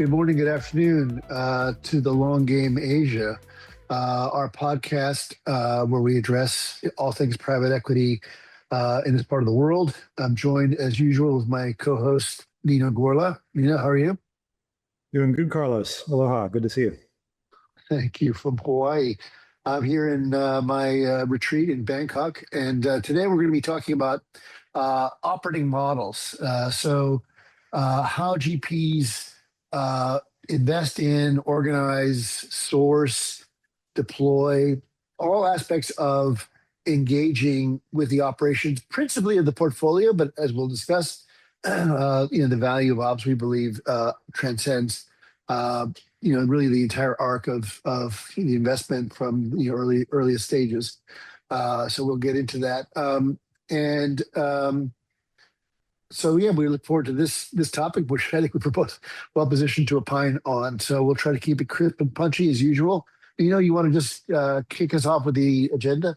Good morning, good afternoon to the Long Game Asia, our podcast where we address all things private equity in this part of the world. I'm joined, as usual, with my co-host, Nino Gorla. Nino, how are you? Doing good, Carlos. Aloha. Good to see you. Thank you, from Hawaii. I'm here in my retreat in Bangkok, and today we're going to be talking about operating models. How GPs invest in, organize, source, deploy, all aspects of engaging with the operations, principally of the portfolio, but as we'll discuss, the value of ops, we believe, transcends really the entire arc of the investment from the earliest stages. So we'll get into that. We look forward to this topic, which I think we're both well positioned to opine on. So we'll try to keep it crisp and punchy as usual. You want to just kick us off with the agenda?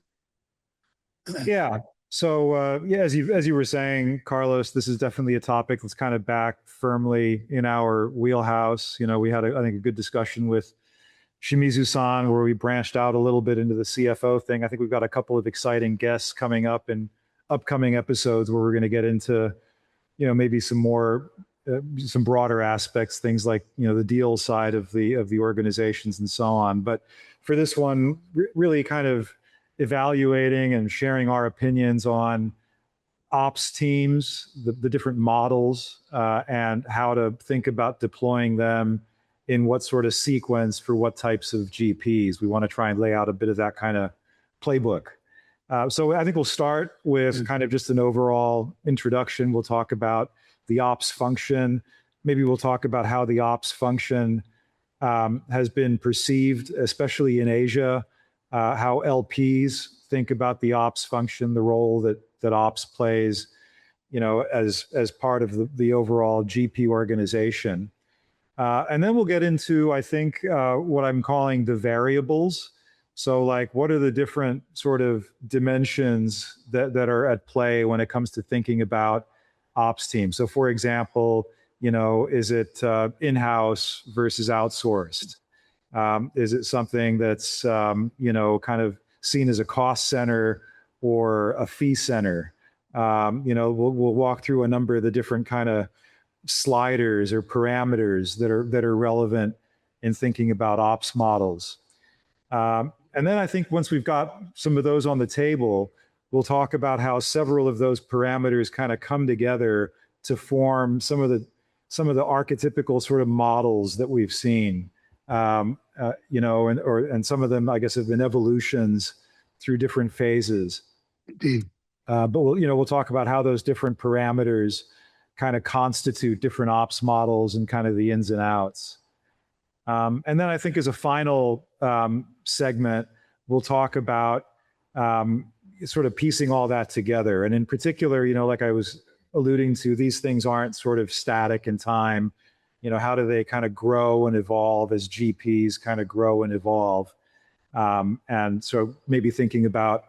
Yeah. So as you were saying, Carlos, this is definitely a topic that's kind of back firmly in our wheelhouse. We had, I think, a good discussion with Shimizu-san where we branched out a little bit into the CFO thing. I think we've got a couple of exciting guests coming up in upcoming episodes where we're going to get into maybe some more, some broader aspects, things like, the deal side of the organizations and so on. But for this one, really kind of evaluating and sharing our opinions on ops teams, the different models, and how to think about deploying them in what sort of sequence for what types of GPs. We want to try and lay out a bit of that kind of playbook. So I think we'll start with kind of just an overall introduction. We'll talk about the ops function. Maybe we'll talk about how the ops function has been perceived, especially in Asia, how LPs think about the ops function, the role that ops plays, as part of the overall GP organization. And then we'll get into, I think, what I'm calling the variables. So what are the different sort of dimensions that are at play when it comes to thinking about ops teams? So for example, is it in-house versus outsourced? Is it something that's, kind of seen as a cost center or a fee center? We'll walk through a number of the different kind of sliders or parameters that are relevant in thinking about ops models. And then I think once we've got some of those on the table, we'll talk about how several of those parameters kind of come together to form some of the archetypical sort of models that we've seen, and some of them, I guess, have been evolutions through different phases. Indeed. But we'll talk about how those different parameters kind of constitute different ops models and kind of the ins and outs. And then I think as a final segment, we'll talk about sort of piecing all that together. And in particular, like I was alluding to, these things aren't sort of static in time. How do they kind of grow and evolve as GPs kind of grow and evolve? And so maybe thinking about,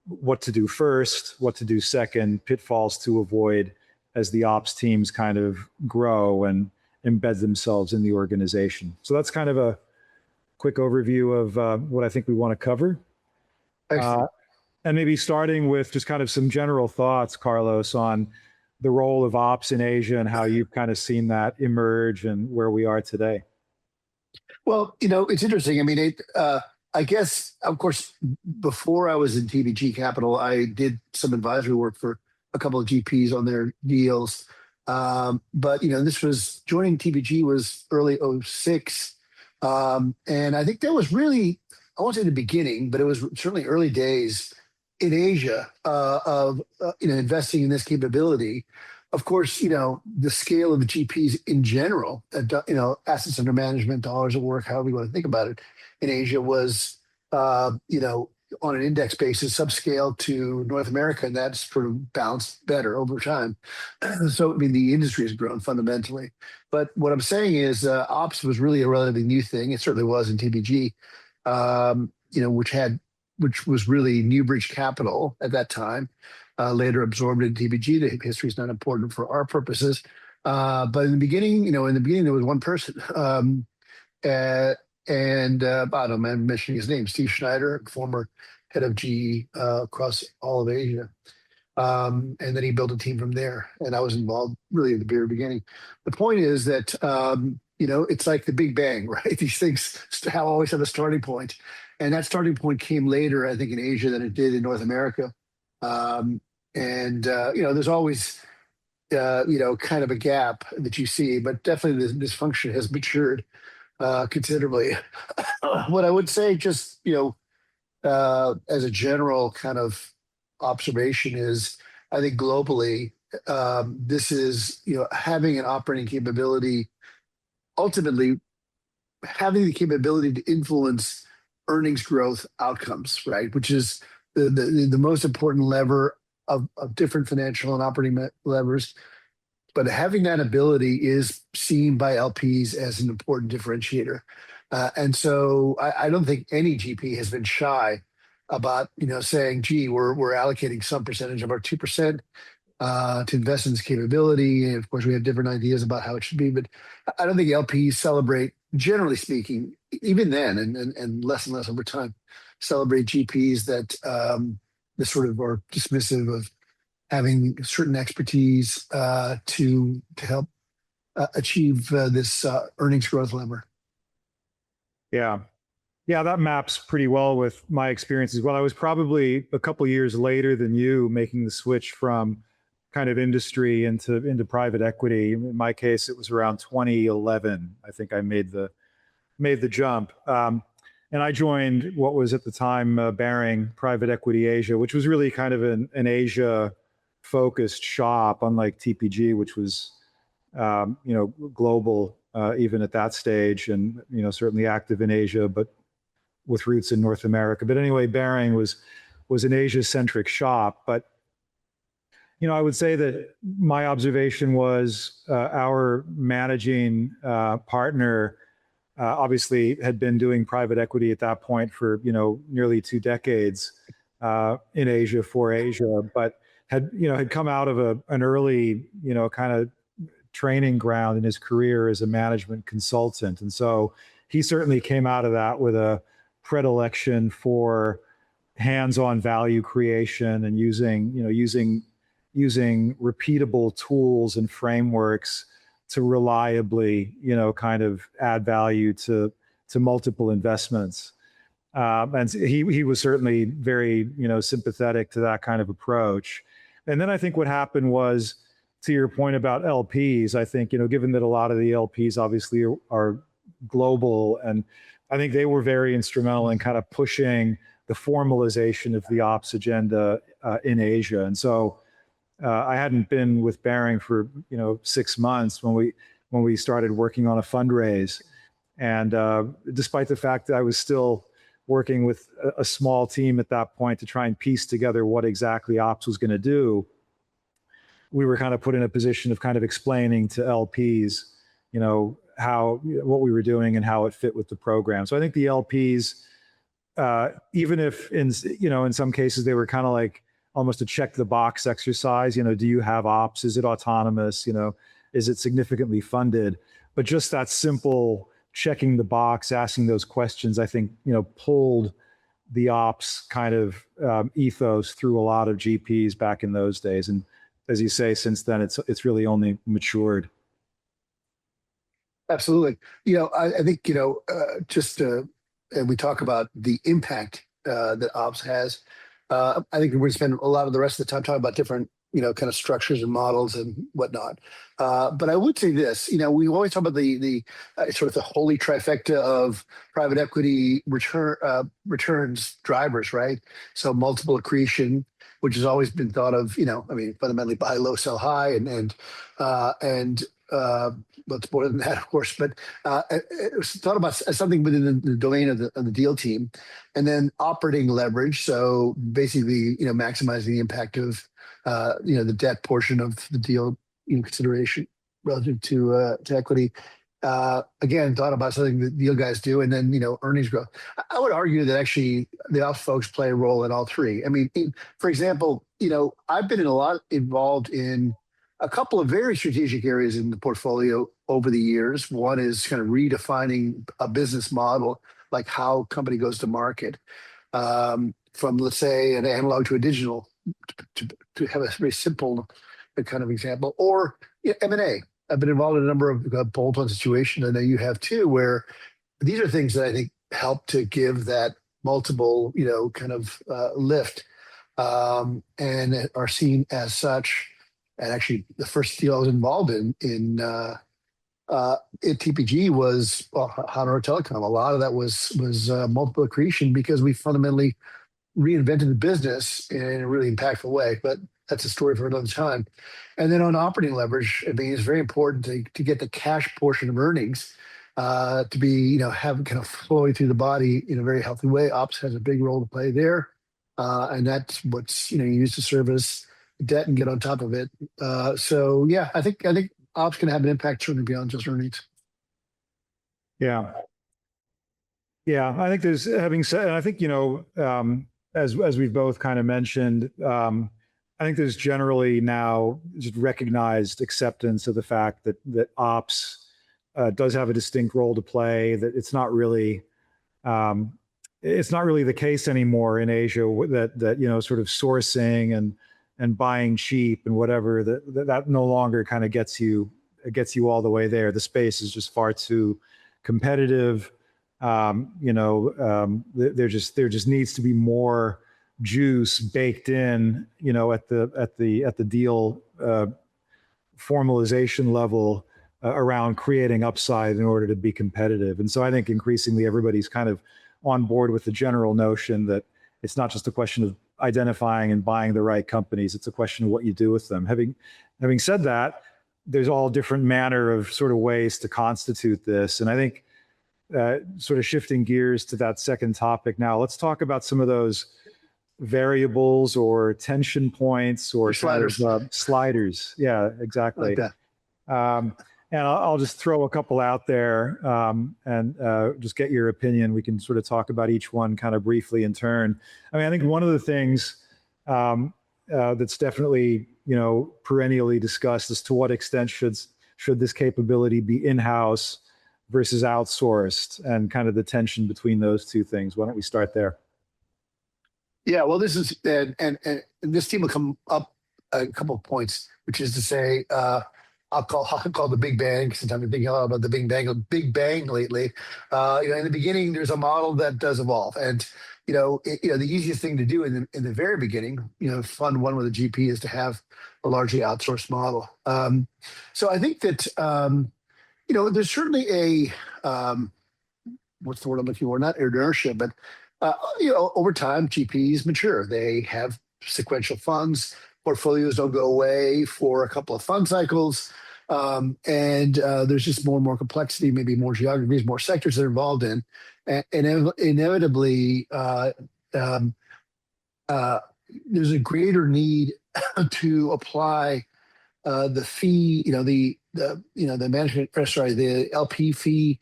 what to do first, what to do second, pitfalls to avoid as the ops teams kind of grow and embed themselves in the organization. So that's kind of a quick overview of what I think we want to cover. And maybe starting with just kind of some general thoughts, Carlos, on the role of ops in Asia and how you've kind of seen that emerge and where we are today. Well, it's interesting. I mean, I guess, of course, before I was in TBG Capital, I did some advisory work for a couple of GPs on their deals. But this was joining TBG was early 2006. And I think that was really, I won't say the beginning, but it was certainly early days in Asia of investing in this capability. Of course, the scale of the GPs in general, assets under management, dollars at work, however you want to think about it, in Asia was, on an index basis, subscale to North America, and that's sort of balanced better over time. So, the industry has grown fundamentally. But what I'm saying is ops was really a relatively new thing. It certainly was in TBG, which was really Newbridge Capital at that time, later absorbed in TBG. The history is not important for our purposes. But in the beginning, there was one person. Uh, and I don't mind mentioning his name, Steve Schneider, former head of GE across all of Asia. And then he built a team from there. And I was involved really at the very beginning. The point is that, it's like the Big Bang, right? These things always have a starting point. And that starting point came later, I think, in Asia than it did in North America. There's always, kind of a gap that you see, but definitely this function has matured considerably. What I would say, just as a general kind of observation, is I think globally, this is having an operating capability, ultimately having the capability to influence earnings growth outcomes, right? Which is the most important lever of different financial and operating levers. But having that ability is seen by LPs as an important differentiator. And so I don't think any GP has been shy about saying, gee, we're allocating some percentage of our 2% to invest in this capability. And of course, we have different ideas about how it should be, but I don't think LPs celebrate, generally speaking, even then, and less over time, celebrate GPs that sort of are dismissive of having certain expertise to help achieve this earnings growth lever. Yeah. Yeah, that maps pretty well with my experiences. Well, I was probably a couple years later than you making the switch from kind of industry into private equity. In my case, it was around 2011. I think I made the jump. And I joined what was at the time Baring Private Equity Asia, which was really kind of an Asia focused shop, unlike TPG, which was global even at that stage, and certainly active in Asia, but with roots in North America. But anyway, Baring was an Asia-centric shop. But I would say that my observation was our managing partner obviously had been doing private equity at that point for nearly 2 decades in Asia for Asia, but had come out of an early kind of training ground in his career as a management consultant, and so he certainly came out of that with a predilection for hands-on value creation and using repeatable tools and frameworks to reliably, kind of add value to multiple investments. And he was certainly very, sympathetic to that kind of approach. And then I think what happened was, to your point about LPs, I think, given that a lot of the LPs obviously are global, and I think they were very instrumental in kind of pushing the formalization of the ops agenda in Asia. And so I hadn't been with Baring for 6 months when we started working on a fundraise, and despite the fact that I was still working with a small team at that point to try and piece together what exactly ops was going to do, we were kind of put in a position of kind of explaining to LPs, what we were doing and how it fit with the program. So I think the LPs, even if in some cases they were kind of like almost a check the box exercise, do you have ops? Is it autonomous? Is it significantly funded? But just that simple checking the box, asking those questions, I think, pulled the ops kind of ethos through a lot of GPs back in those days. And as you say, since then, it's really only matured. Absolutely. I think, and we talk about the impact that ops has. I think we're going to spend a lot of the rest of the time talking about different, kind of structures and models and whatnot. But I would say this, we always talk about the sort of the holy trifecta of private equity returns drivers, right? So multiple accretion, which has always been thought of, fundamentally buy low, sell high, and what's more than that, of course, but it was thought about as something within the domain of the deal team, and then operating leverage. So basically, maximizing the impact of the debt portion of the deal consideration relative to equity. Again, thought about something that deal guys do, and then earnings growth. I would argue that actually the ops folks play a role in all three. I mean, for example, I've been involved in a couple of very strategic areas in the portfolio over the years. One is kind of redefining a business model, like how company goes to market, from, let's say, an analog to a digital, to have a very simple kind of example, or M&A. I've been involved in a number of bolt-on situations. I know you have too, where these are things that I think help to give that multiple, kind of lift, and are seen as such. And actually, the first deal I was involved in TPG was Honor Telecom. A lot of that was multiple accretion, because we fundamentally reinvented the business in a really impactful way. But that's a story for another time. And then on operating leverage, I mean, it's very important to get the cash portion of earnings to be, have kind of flowing through the body in a very healthy way. Ops has a big role to play there, and that's what's used to service debt and get on top of it. So yeah, I think ops can have an impact certainly beyond just earnings. Yeah. Yeah, I think there's, having said, and I think, as we've both kind of mentioned, I think there's generally now just recognized acceptance of the fact that ops does have a distinct role to play, that it's not really the case anymore in Asia, that sort of sourcing and buying cheap and whatever, that no longer kind of gets you all the way there. The space is just far too competitive. There just needs to be more juice baked in, at the deal formalization level around creating upside in order to be competitive. And so I think increasingly everybody's kind of on board with the general notion that it's not just a question of identifying and buying the right companies, it's a question of what you do with them. Having said that, there's all different manner of sort of ways to constitute this. And I think sort of shifting gears to that second topic now, let's talk about some of those variables or tension points or sliders. Sliders. Yeah, exactly. Like that. And I'll just throw a couple out there and just get your opinion. We can sort of talk about each one kind of briefly in turn. I mean, I think one of the things that's definitely, perennially discussed is to what extent should this capability be in-house versus outsourced, and kind of the tension between those two things. Why don't we start there? Yeah, well, this is, and this team will come up a couple of points, which is to say, I'll call the Big Bang, since I've been thinking a lot about the Big Bang lately. In the beginning, there's a model that does evolve, and the easiest thing to do in the very beginning, fund one with a GP, is to have a largely outsourced model. So I think that there's certainly what's the word I'm looking for? Not inertia, but over time, GPs mature. They have sequential funds. Portfolios don't go away for a couple of fund cycles. And there's just more and more complexity, maybe more geographies, more sectors they're involved in. And inevitably, there's a greater need to apply the fee, the management, the LP fee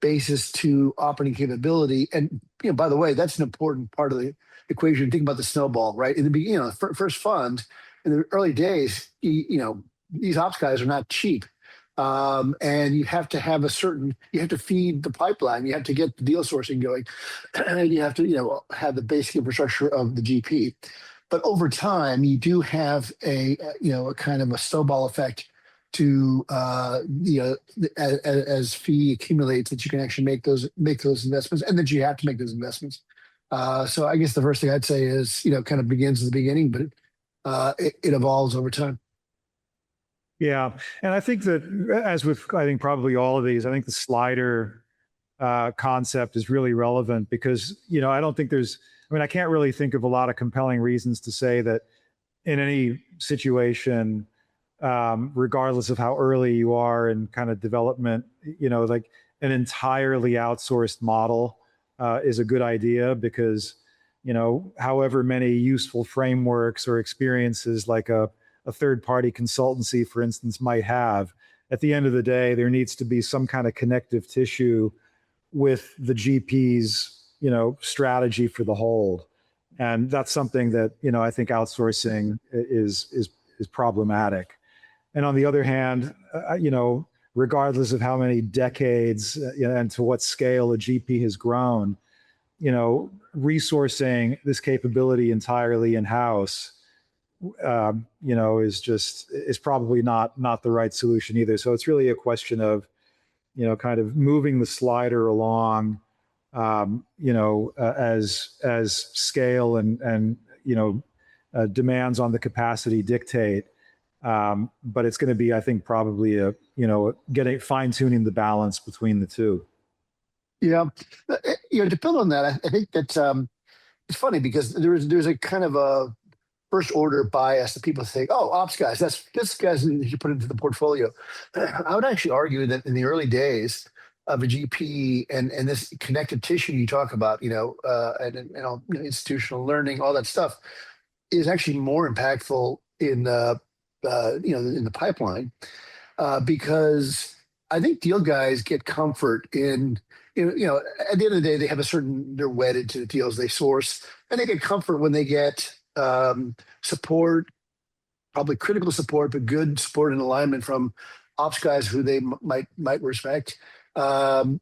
basis to operating capability. And by the way, that's an important part of the equation. Think about the snowball, right? In the beginning, first fund in the early days, these ops guys are not cheap, and you have to have you have to feed the pipeline, you have to get the deal sourcing going, and you have to have the basic infrastructure of the GP. But over time, you do have a kind of a snowball effect to as fee accumulates, that you can actually make those investments, and that you have to make those investments. So I guess the first thing I'd say is kind of begins at the beginning, but it evolves over time. Yeah, and I think that, as with probably all of these, I think the slider concept is really relevant, because I don't think I can't really think of a lot of compelling reasons to say that in any situation, regardless of how early you are in kind of development, like an entirely outsourced model is a good idea, because however many useful frameworks or experiences like a third-party consultancy, for instance, might have, at the end of the day, there needs to be some kind of connective tissue with the GP's strategy for the whole. And that's something that I think outsourcing is problematic. And on the other hand, regardless of how many decades and to what scale a GP has grown, resourcing this capability entirely in-house, is probably not the right solution either. So it's really a question of, kind of moving the slider along, as scale and demands on the capacity dictate. But it's going to be, I think, probably fine tuning the balance between the two. Yeah, to build on that, I think that it's funny because there's a kind of a first order bias that people think, oh, ops guys, this guys you should put into the portfolio. I would actually argue that in the early days of a GP and this connective tissue you talk about, and institutional learning, all that stuff is actually more impactful in in the pipeline, because I think deal guys get comfort in, at the end of the day, they have they're wedded to the deals they source, and they get comfort when they get support, probably critical support, but good support and alignment from ops guys who they might respect, to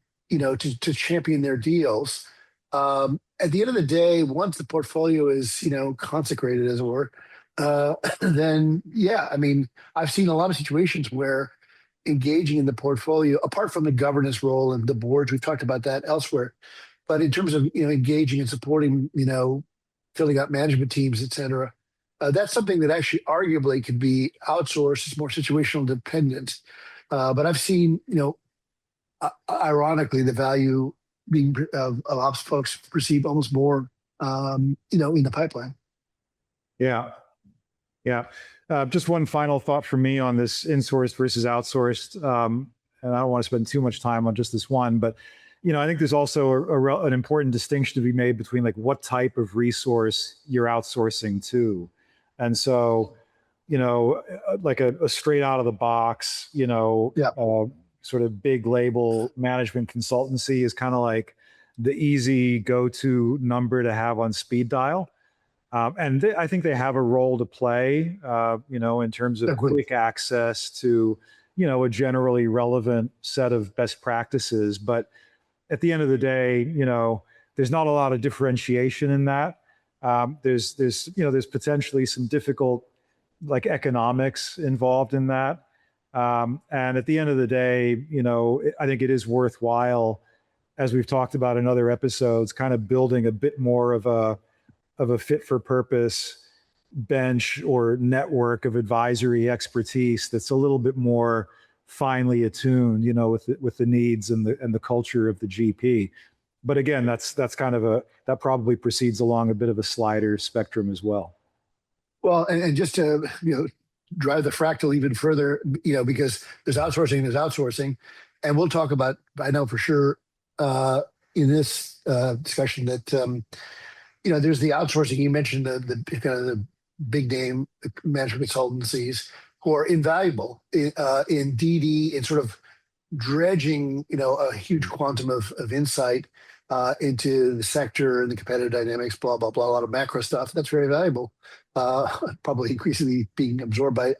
champion their deals. At the end of the day, once the portfolio is, consecrated, as it were, then yeah, I mean, I've seen a lot of situations where engaging in the portfolio, apart from the governance role and the boards, we've talked about that elsewhere, but in terms of, engaging and supporting, filling out management teams, et cetera, that's something that actually arguably could be outsourced. It's more situational dependent. But I've seen, ironically, the value being of ops folks perceive almost more, in the pipeline. Yeah. Yeah. Just one final thought from me on this insourced versus outsourced. And I don't want to spend too much time on just this one, but, I think there's also an important distinction to be made between like what type of resource you're outsourcing to. And so, like a straight out of the box, sort of big label management consultancy is kind of like the easy go-to number to have on speed dial. And I think they have a role to play, in terms of quick access to, a generally relevant set of best practices. But at the end of the day, there's not a lot of differentiation in that. There's potentially some difficult like economics involved in that. And at the end of the day, I think it is worthwhile, as we've talked about in other episodes, kind of building a bit more of a fit for purpose bench or network of advisory expertise that's a little bit more finely attuned, with the needs and the culture of the GP. But again, that's kind of that probably proceeds along a bit of a slider spectrum as well. Well, and just to, drive the fractal even further, because there's outsourcing, and we'll talk about, I know for sure, in this discussion that, there's the outsourcing. You mentioned the kind of the big name management consultancies who are invaluable in DD, in sort of dredging, a huge quantum of insight into the sector and the competitive dynamics, blah, blah, blah, a lot of macro stuff. That's very valuable. Probably increasingly being absorbed by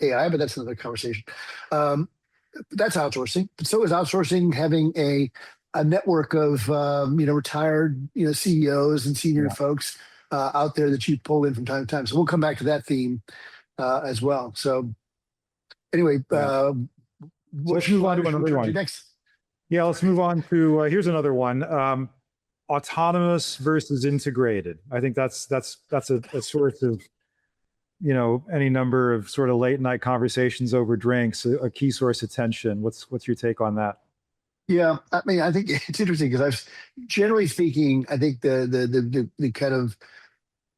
AI, but that's another conversation. That's outsourcing. But so is outsourcing having a network of, retired, CEOs and senior folks out there that you pull in from time to time. So we'll come back to that theme as well. So anyway, let's move on to another one. Next. Yeah, let's move on to, here's another one. Autonomous versus integrated. I think that's a source of, any number of sort of late night conversations over drinks, a key source of tension. What's your take on that? Yeah, I mean, I think it's interesting because generally speaking, I think the kind of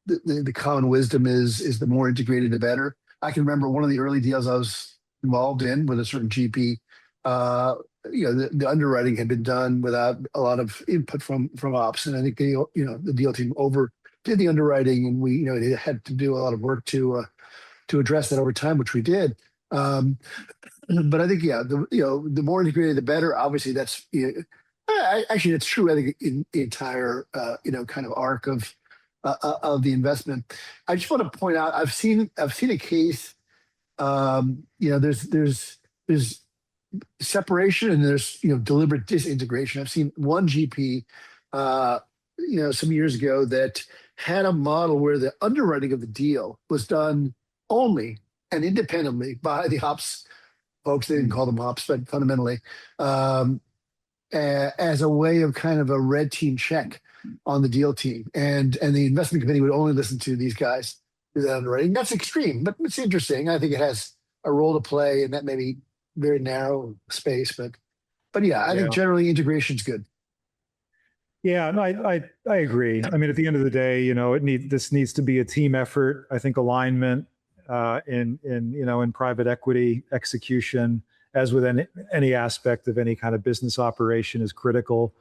the common wisdom is the more integrated, the better. I can remember one of the early deals I was involved in with a certain GP. The underwriting had been done without a lot of input from ops, and I think the deal team did the underwriting, and we they had to do a lot of work to address that over time, which we did. But I think the more integrated, the better. Obviously, that's actually that's true. I think in the entire kind of arc of the investment. I just want to point out I've seen a case There's separation and there's deliberate disintegration. I've seen one GP, some years ago that had a model where the underwriting of the deal was done only and independently by the ops folks. They didn't call them ops, but fundamentally, as a way of kind of a red team check on the deal team, and the investment committee would only listen to these guys do that underwriting. That's extreme, but it's interesting. I think it has a role to play in that maybe very narrow space, but yeah, I think generally integration's good. Yeah, no, I agree. I mean, at the end of the day, this needs to be a team effort. I think alignment in private equity execution, as with any aspect of any kind of business operation, is critical.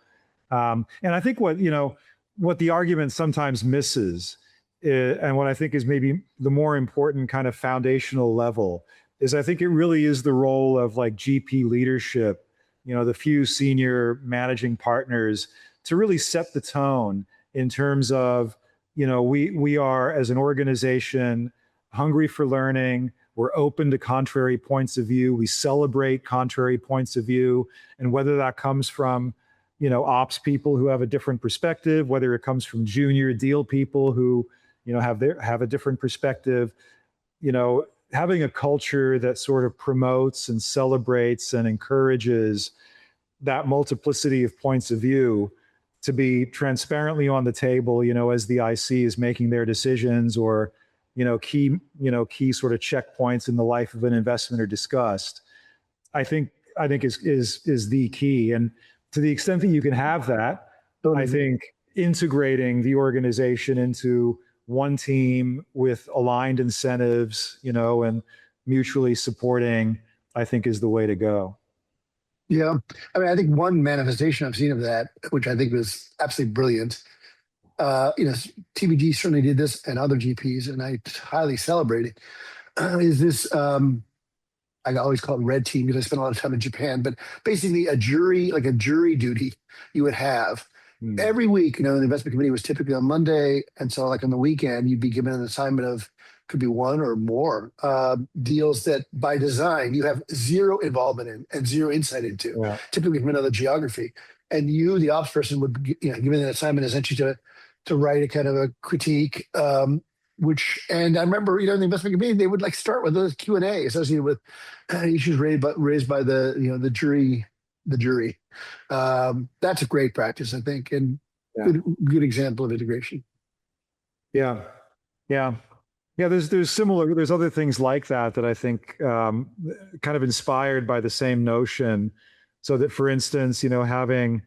And I think what the argument sometimes misses, and what I think is maybe the more important kind of foundational level, is I think it really is the role of like GP leadership, the few senior managing partners, to really set the tone in terms of, we are as an organization hungry for learning. We're open to contrary points of view. We celebrate contrary points of view. And whether that comes from, ops people who have a different perspective, whether it comes from junior deal people who, have a different perspective, having a culture that sort of promotes and celebrates and encourages that multiplicity of points of view to be transparently on the table, as the IC is making their decisions, or, key sort of checkpoints in the life of an investment are discussed, I think is the key. And to the extent that you can have that, I think integrating the organization into one team with aligned incentives, and mutually supporting, I think is the way to go. Yeah. I mean, I think one manifestation I've seen of that, which I think was absolutely brilliant, TBG certainly did this, and other GPs, and I highly celebrate it, is this, I always call it red team because I spent a lot of time in Japan, but basically a jury duty you would have every week. The investment committee was typically on Monday. And so like on the weekend, you'd be given an assignment of, could be one or more deals that by design you have zero involvement in and zero insight into, typically from another geography. And you, the ops person, would be given an assignment essentially to write a kind of a critique, and I remember, in the investment committee, they would like start with a Q&A associated with issues raised by the jury. That's a great practice, I think, and good example of integration. Yeah. There's other things like that I think kind of inspired by the same notion. So that, for instance, having,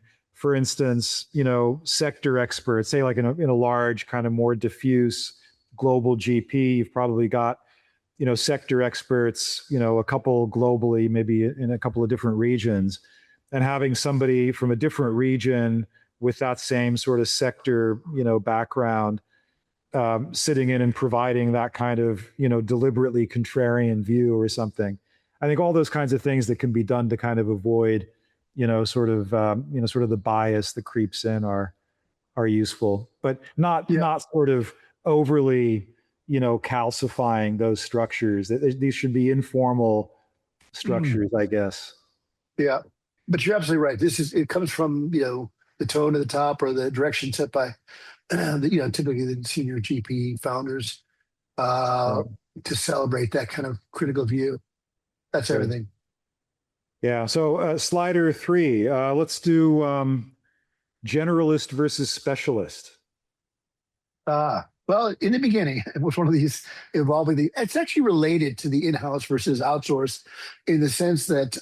sector experts, say like in a large kind of more diffuse global GP, you've probably got, sector experts, a couple globally, maybe in a couple of different regions, and having somebody from a different region with that same sort of sector, background, sitting in and providing that kind of, deliberately contrarian view or something. I think all those kinds of things that can be done to kind of avoid, sort of the bias that creeps in are useful, but not sort of overly, calcifying those structures. These should be informal structures, I guess. Yeah, but you're absolutely right. It comes from, the tone at the top or the direction set by, typically the senior GP founders to celebrate that kind of critical view. That's everything. Yeah. So slider 3, let's do generalist versus specialist. Well, in the beginning, it was one of these evolving. It's actually related to the in-house versus outsourced, in the sense that,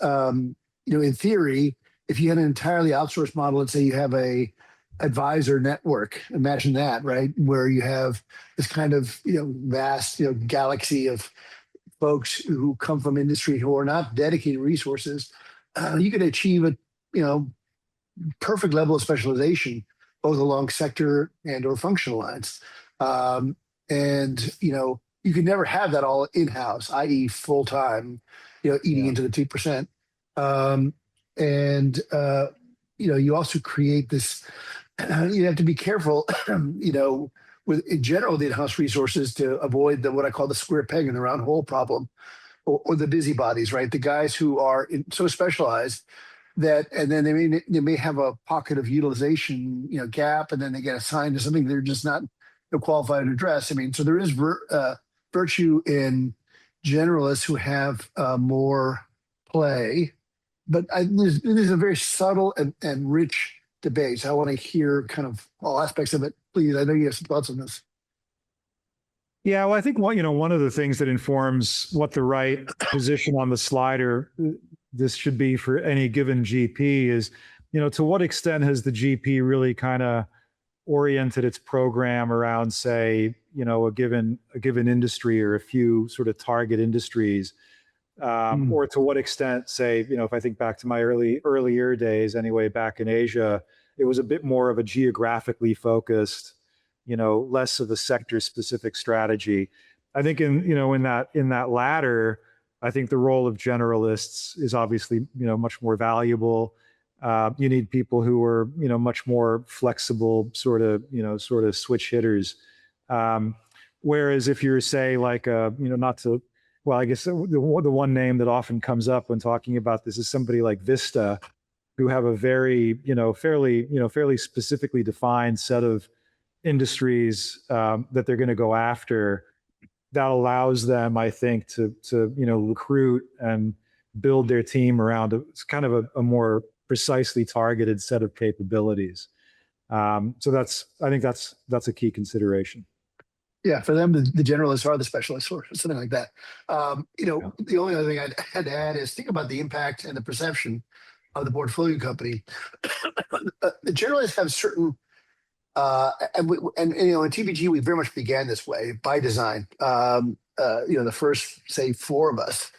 in theory, if you had an entirely outsourced model, let's say you have a advisor network, imagine that, right? Where you have this kind of, vast, galaxy of folks who come from industry who are not dedicated resources. You can achieve a, perfect level of specialization, both along sector and or functional lines. You could never have that all in-house, i.e. full-time, eating into the 2%. You also create this, you have to be careful, with in general, the in-house resources to avoid what I call the square peg in the round hole problem, or the busybodies, right? The guys who are so specialized that, and then they may have a pocket of utilization, gap, and then they get assigned to something they're just not qualified to address. I mean, so there is virtue in generalists who have more play, but there's a very subtle and rich debate. So I want to hear kind of all aspects of it. Please, I know you have some thoughts on this. Yeah, well, I think one of the things that informs what the right position on the slider this should be for any given GP is, to what extent has the GP really kind of oriented its program around, say, a given industry or a few sort of target industries, or to what extent, say, if I think back to my earlier days, anyway, back in Asia, it was a bit more of a geographically focused, less of a sector specific strategy. I think in that latter, I think the role of generalists is obviously, much more valuable. You need people who are, much more flexible, sort of switch hitters. Whereas if you're, say, like, not to, well, I guess the one name that often comes up when talking about this is somebody like Vista, who have a very, fairly specifically defined set of industries that they're going to go after. That allows them, I think, to recruit and build their team around it's kind of a more precisely targeted set of capabilities. So I think that's a key consideration. Yeah, for them, the generalists are the specialists or something like that. The only other thing I had to add is think about the impact and the perception of the portfolio company. The generalists have certain, in TPG, we very much began this way by design. The first, say, four of us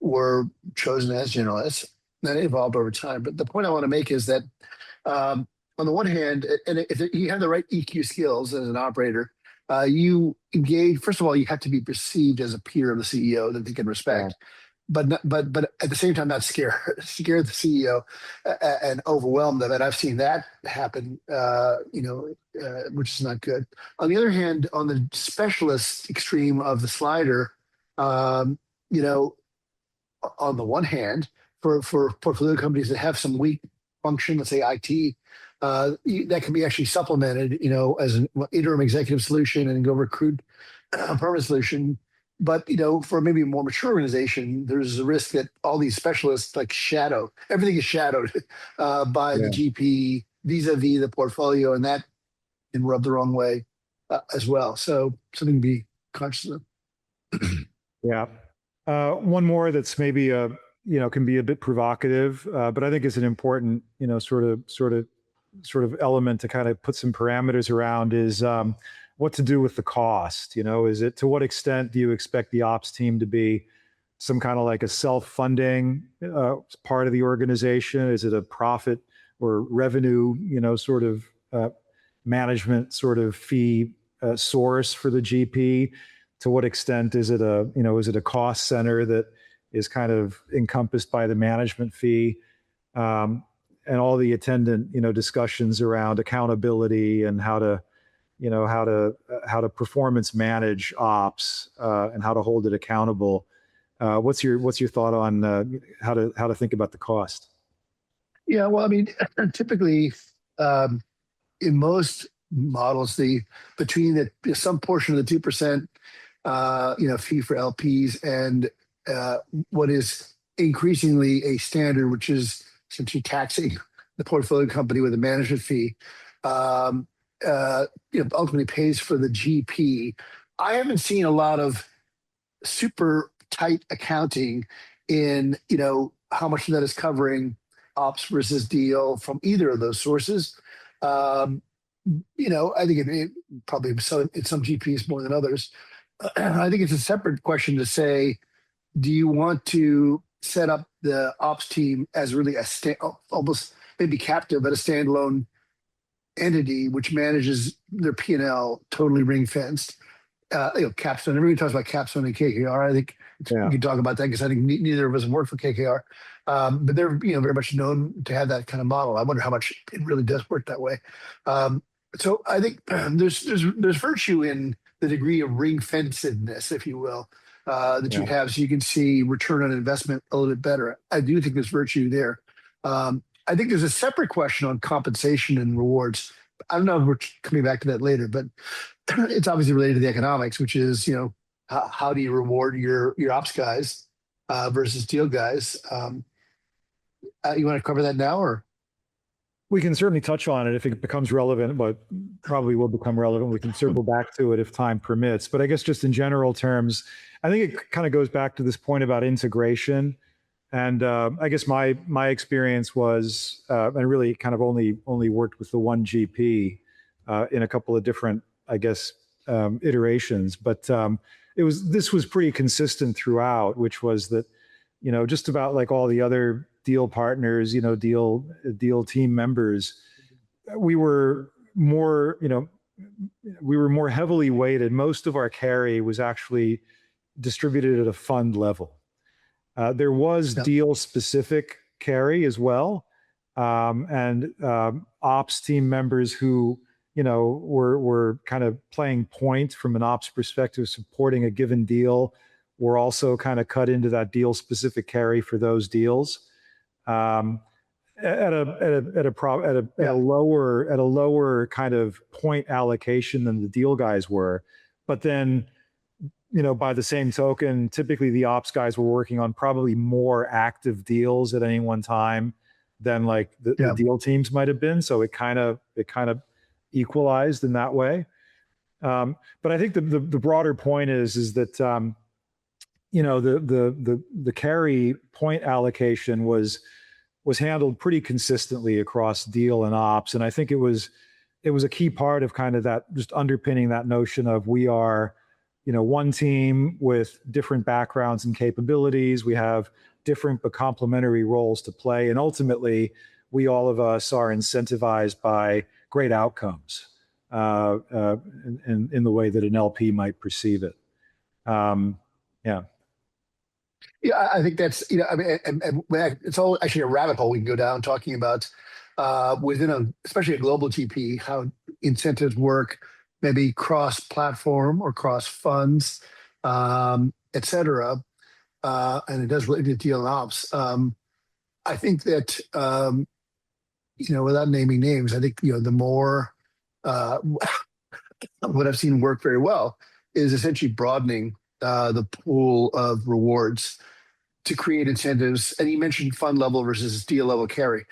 were chosen as generalists. That evolved over time. But the point I want to make is that, on the one hand, and if you have the right EQ skills as an operator, you engage. First of all, you have to be perceived as a peer of the CEO that they can respect. Yeah. But at the same time, not scare the CEO and overwhelm them. And I've seen that happen, which is not good. On the other hand, on the specialist extreme of the slider, on the one hand, for portfolio companies that have some weak function, let's say IT, that can be actually supplemented, as an interim executive solution and go recruit a permanent solution. But, for maybe a more mature organization, there's a risk that all these specialists everything is shadowed by the GP vis-a-vis the portfolio, and that can rub the wrong way as well. So something to be conscious of. Yeah. One more that's maybe can be a bit provocative, but I think it's an important, sort of element to kind of put some parameters around is what to do with the cost. Is it, to what extent do you expect the ops team to be some kind of like a self-funding part of the organization? Is it a profit or revenue, sort of management sort of fee source for the GP? To what extent is it a cost center that is kind of encompassed by the management fee, and all the attendant, discussions around accountability and how to performance manage ops, and how to hold it accountable. What's your thought on how to think about the cost? Yeah, well, I mean, typically, in most models, between some portion of the 2%, fee for LPs and what is increasingly a standard, which is essentially taxing the portfolio company with a management fee, ultimately pays for the GP. I haven't seen a lot of super tight accounting in, how much of that is covering ops versus deal from either of those sources. I think it probably in some GPs more than others. I think it's a separate question to say, do you want to set up the ops team as really almost maybe captive, but a standalone entity which manages their P&L totally ring fenced? Capstone. Everybody talks about Capstone and KKR. I think we can talk about that because I think neither of us work for KKR, but they're very much known to have that kind of model. I wonder how much it really does work that way. So I think there's virtue in the degree of ring fensedness, if you will. that you Yeah. have, so you can see return on investment a little bit better. I do think there's virtue there. I think there's a separate question on compensation and rewards. I don't know if we're coming back to that later, but it's obviously related to the economics, which is, how do you reward your ops guys versus deal guys? You want to cover that now, or? We can certainly touch on it if it becomes relevant, but probably will become relevant. We can circle back to it if time permits. But I guess just in general terms, I think it kind of goes back to this point about integration. And I guess my experience was, I really kind of only worked with the one GP in a couple of different, I guess, iterations. But this was pretty consistent throughout, which was that, just about like all the other deal partners, deal team members, we were more heavily weighted. Most of our carry was actually distributed at a fund level. There was deal specific carry as well. And ops team members who, were kind of playing point from an ops perspective, supporting a given deal, were also kind of cut into that deal specific carry for those deals. At a lower kind of point allocation than the deal guys were. But then, by the same token, typically the ops guys were working on probably more active deals at any one time than like the deal teams might have been. So it kind of equalized in that way. But I think the broader point is that the carry point allocation was handled pretty consistently across deal and ops, and I think it was a key part of kind of that, just underpinning that notion of we are, one team with different backgrounds and capabilities. We have different but complementary roles to play, and ultimately, we all of us are incentivized by great outcomes in the way that an LP might perceive it. Yeah. Yeah, I think that's, and it's all actually a rabbit hole we can go down talking about within especially a global GP, how incentives work, maybe cross-platform or cross-funds, et cetera. And it does relate to deal and ops. I think that, without naming names, I think, the more, what I've seen work very well is essentially broadening the pool of rewards to create incentives. And you mentioned fund level versus deal level carry,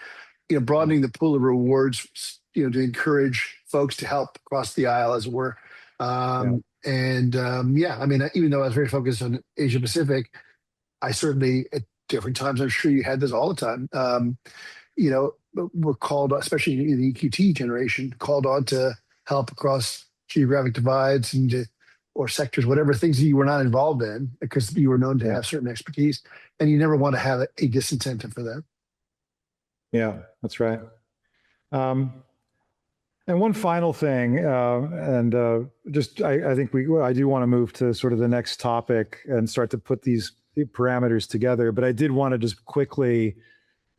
broadening the pool of rewards, to encourage folks to help across the aisle, as it were. Even though I was very focused on Asia Pacific, I certainly at different times, I'm sure you had this all the time, we're called, especially in the EQT generation, called on to help across geographic divides or sectors, whatever things that you were not involved in, because you were known to have certain expertise, and you never want to have a disincentive for that. Yeah, that's right. And one final thing, I think I do want to move to sort of the next topic and start to put these parameters together. But I did want to just quickly,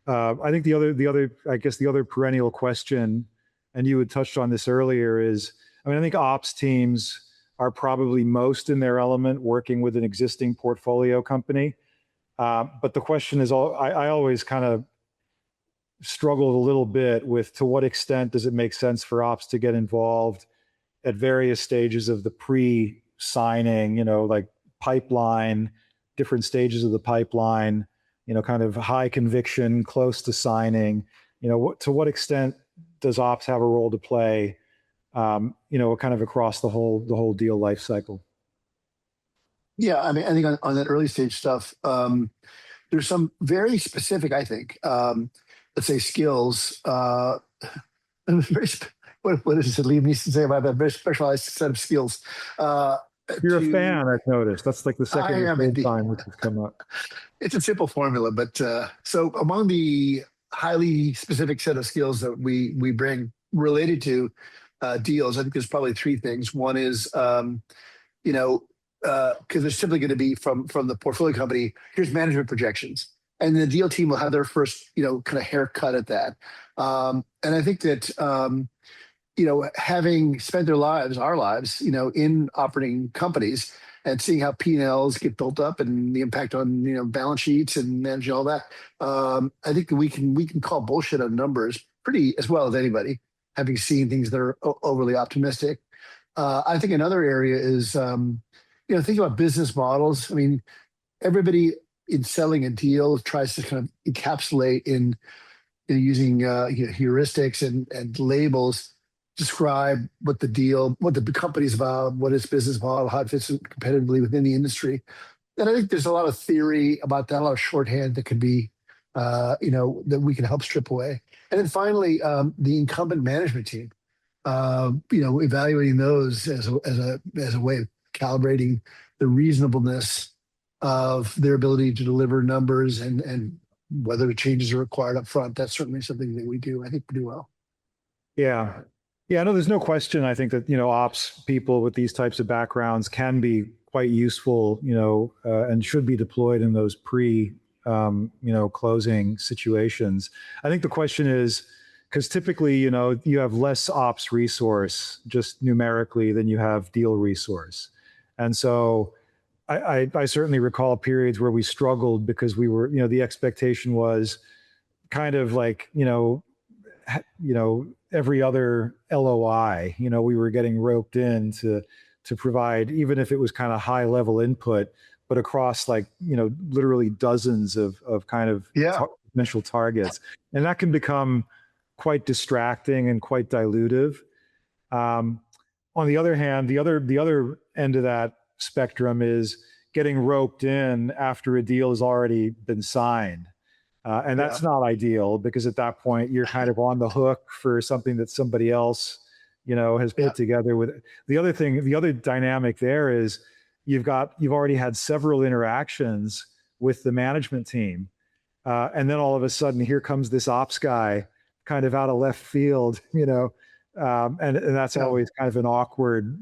I think the other perennial question, and you had touched on this earlier, is, I think ops teams are probably most in their element working with an existing portfolio company. But the question is, I always kind of struggled a little bit with, to what extent does it make sense for ops to get involved at various stages of the pre-signing, like pipeline, different stages of the pipeline, kind of high conviction, close to signing, to what extent does ops have a role to play, kind of across the whole deal life cycle? Yeah, I think on that early stage stuff, there's some very specific, I think, let's say skills. What does Liam needs to say about that? Very specialized set of skills. You're a fan, I've noticed. That's like the second or third time which has come up. It's a simple formula, but so among the highly specific set of skills that we bring related to deals, I think there's probably three things. One is, because there's simply going to be from the portfolio company, here's management projections, and the deal team will have their first, kind of haircut at that. And I think that, having spent our lives, in operating companies, and seeing how P&Ls get built up and the impact on balance sheets and managing all that. I think that we can call bullshit on numbers pretty as well as anybody, having seen things that are overly optimistic. I think another area is think about business models. I mean, everybody in selling a deal tries to kind of encapsulate in using heuristics and labels, describe what the company's about, what its business model, how it fits competitively within the industry. And I think there's a lot of theory about that, a lot of shorthand that could be, that we can help strip away. And then finally, the incumbent management team, evaluating those as a way of calibrating the reasonableness of their ability to deliver numbers and whether changes are required up front. That's certainly something that we do, I think, pretty well. Yeah. Yeah, no, there's no question. I think that, ops people with these types of backgrounds can be quite useful, and should be deployed in those closing situations. I think the question is, because typically, you have less ops resource just numerically than you have deal resource. And so I certainly recall periods where we struggled because we were, the expectation was kind of like, every other LOI, we were getting roped in to provide, even if it was kind of high level input, but across like, literally dozens of kind of potential targets. And that can become quite distracting and quite dilutive. On the other hand, the other end of that spectrum is getting roped in after a deal has already been signed. And that's not ideal, because at that point you're kind of on the hook for something that somebody else, has put together. With the other dynamic there is you've already had several interactions with the management team. And then all of a sudden here comes this ops guy kind of out of left field, and that's always kind of an awkward,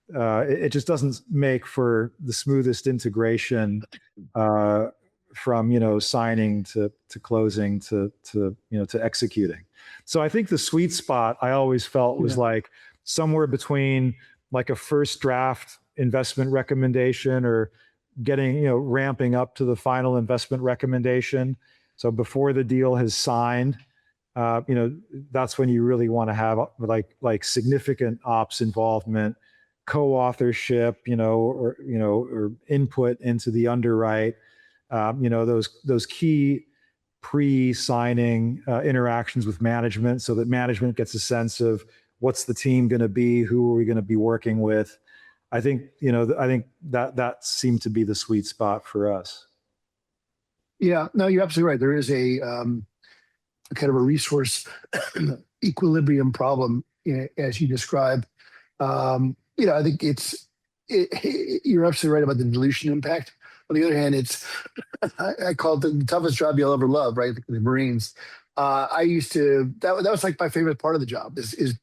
it just doesn't make for the smoothest integration from signing to closing to executing. So I think the sweet spot I always felt was like somewhere between like a first draft investment recommendation or getting ramping up to the final investment recommendation. So before the deal has signed, that's when you really want to have like significant ops involvement, co-authorship, or input into the underwrite. Those key pre-signing interactions with management, so that management gets a sense of what's the team going to be, who are we going to be working with. I think that seemed to be the sweet spot for us. Yeah, no, you're absolutely right. There is a kind of a resource equilibrium problem, as you describe. I think you're absolutely right about the dilution impact. On the other hand, I call it the toughest job you'll ever love, right? The Marines. That was like my favorite part of the job is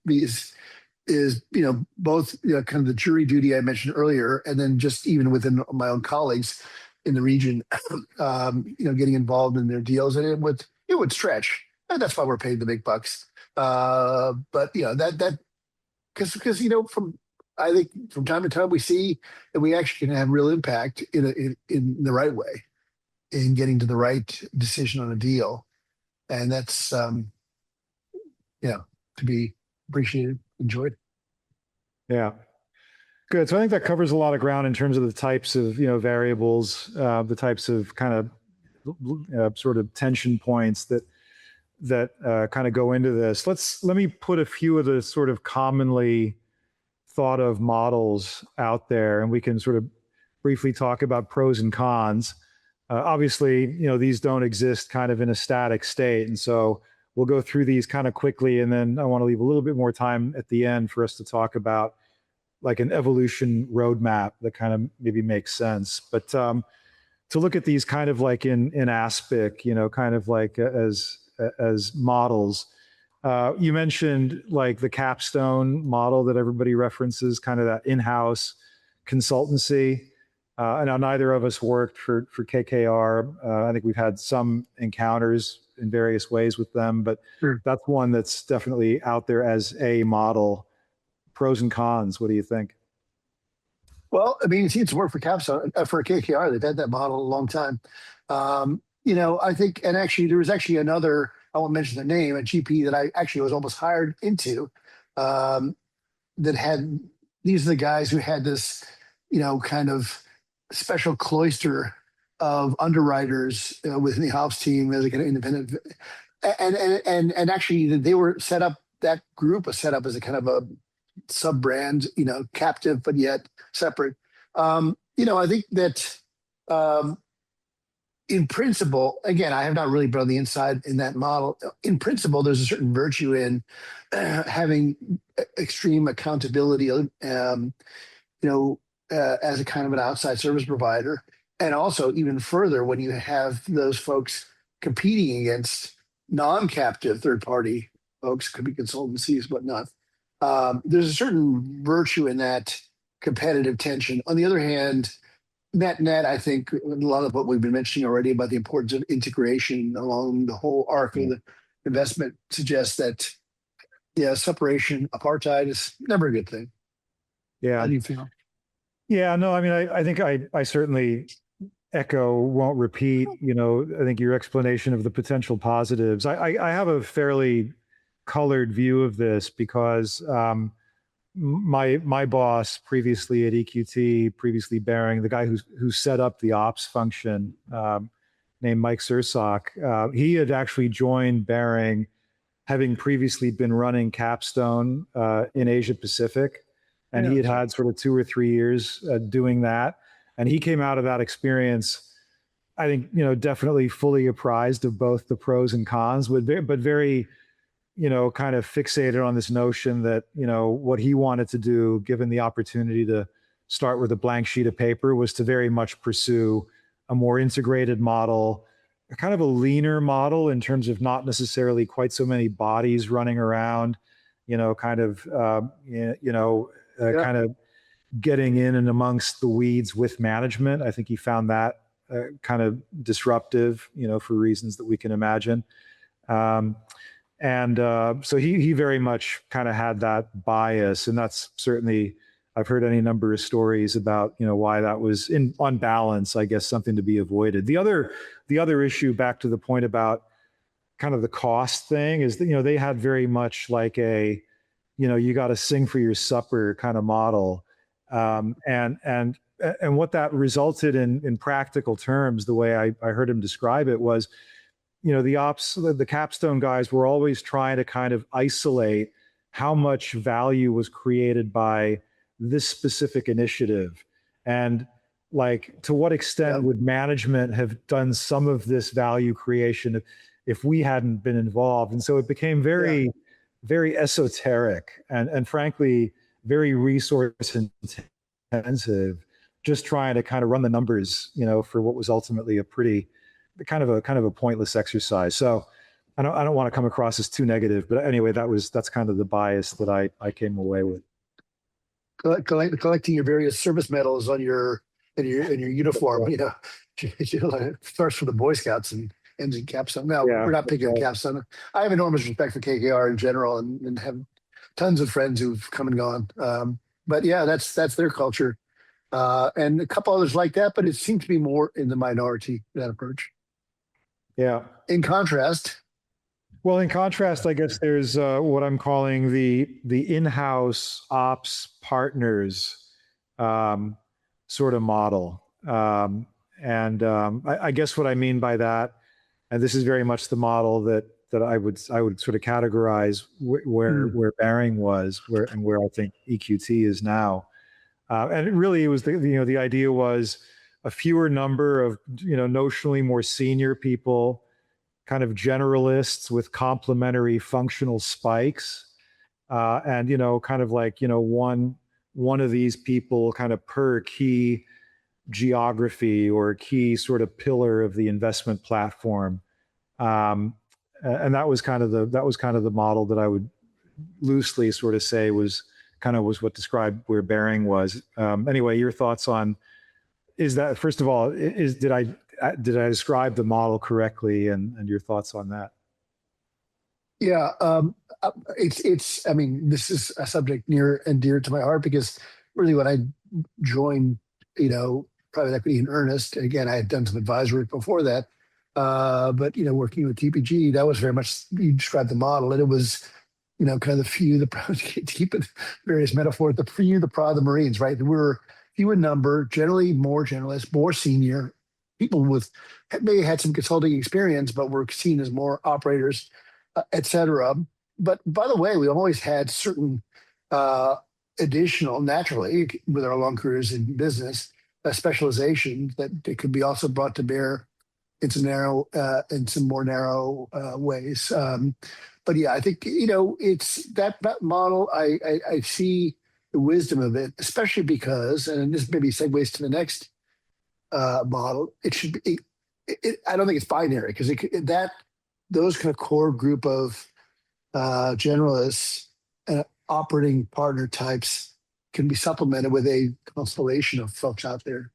both kind of the jury duty I mentioned earlier, and then just even within my own colleagues in the region, getting involved in their deals, and it would stretch, and that's why we're paid the big bucks. But that because I think from time to time we see that we actually can have real impact in the right way, in getting to the right decision on a deal, and that's to be appreciated, enjoyed. Yeah, good. So I think that covers a lot of ground in terms of the types of variables, the types of kind of sort of tension points that kind of go into this. Let me put a few of the sort of commonly thought of models out there, and we can sort of briefly talk about pros and cons. Obviously, these don't exist kind of in a static state, and so we'll go through these kind of quickly, and then I want to leave a little bit more time at the end for us to talk about like an evolution roadmap that kind of maybe makes sense. But to look at these kind of like in aspic, kind of like as models. You mentioned like the capstone model that everybody references, kind of that in-house consultancy. And now neither of us worked for KKR. I think we've had some encounters in various ways with them, but that's one that's definitely out there as a model. Pros and cons, what do you think? Well, I mean, it's worked for Capstone, for KKR. They've had that model a long time. I think, and actually, there was actually another. I won't mention the name, a GP that I actually was almost hired into. Um, that had these are the guys who had this, kind of special cloister of underwriters within the ops team as like an independent, and actually they were set up. That group was set up as a kind of a sub brand, captive but yet separate. I think that in principle, again, I have not really been on the inside in that model. In principle, there's a certain virtue in having extreme accountability, as a kind of an outside service provider. And also, even further, when you have those folks competing against non-captive third-party folks, could be consultancies, whatnot. There's a certain virtue in that competitive tension. On the other hand, net, I think a lot of what we've been mentioning already about the importance of integration along the whole arc of the investment suggests that, separation, apartheid is never a good thing. Yeah. How do you feel? Yeah, no, I mean, I think I certainly echo, won't repeat, I think your explanation of the potential positives. I have a fairly colored view of this because my boss previously at EQT, previously Baring, the guy who set up the ops function, named Mike Sursock, he had actually joined Baring, having previously been running Capstone in Asia Pacific. And he had sort of 2 or 3 years doing that. And he came out of that experience, I think, definitely fully apprised of both the pros and cons, but very, kind of fixated on this notion that, what he wanted to do, given the opportunity to start with a blank sheet of paper, was to very much pursue a more integrated model, a kind of a leaner model in terms of not necessarily quite so many bodies running around, kind of getting in and amongst the weeds with management. I think he found that kind of disruptive, for reasons that we can imagine. So he very much kind of had that bias, and that's certainly, I've heard any number of stories about, why that was on balance, I guess, something to be avoided. The other issue, back to the point about kind of the cost thing, is that, they had very much like a, you got to sing for your supper kind of model. And what that resulted in practical terms, the way I heard him describe it was, the Capstone guys were always trying to kind of isolate how much value was created by this specific initiative. And like, to what extent would management have done some of this value creation if we hadn't been involved? And so it became very esoteric and frankly, very resource intensive, just trying to kind of run the numbers, for what was ultimately a pretty kind of a pointless exercise. So I don't want to come across as too negative, but anyway, that's kind of the bias that I came away with. Collecting your various service medals on your uniform, starts for the Boy Scouts and ends in Capstone. No, we're not picking on Capstone. I have enormous respect for KKR in general, and have tons of friends who've come and gone. But yeah, that's their culture, and a couple others like that. But it seems to be more in the minority, that approach. Yeah. In contrast, I guess there's what I'm calling the in-house ops partners sort of model, and I guess what I mean by that, and this is very much the model that I would sort of categorize where Baring was, where I think EQT is now, and it was the idea was a fewer number of notionally more senior people, kind of generalists with complementary functional spikes, and kind of like one of these people kind of per key geography or key sort of pillar of the investment platform. And that was kind of the model that I would loosely sort of say was what described where Baring was. Anyway, your thoughts on, is that, first of all, did I describe the model correctly, and your thoughts on that? Yeah, it's. I mean, this is a subject near and dear to my heart because really when I joined, private equity in earnest. Again, I had done some advisory before that. But, working with TPG, that was very much, you described the model, and it was, kind of the few, the proud, to keep it various metaphors, the few, the proud, the Marines, right? We were few in number, generally more generalists, more senior people with may have had some consulting experience, but were seen as more operators, et cetera. But by the way, we always had certain additional, naturally, with our long careers in business, specialization that could be also brought to bear in some more narrow ways. But yeah, I think it's that model. I see the wisdom of it, especially because, and this maybe segues to the next model. It should be. I don't think it's binary because those kind of core group of generalists and operating partner types can be supplemented with a constellation of folks out there.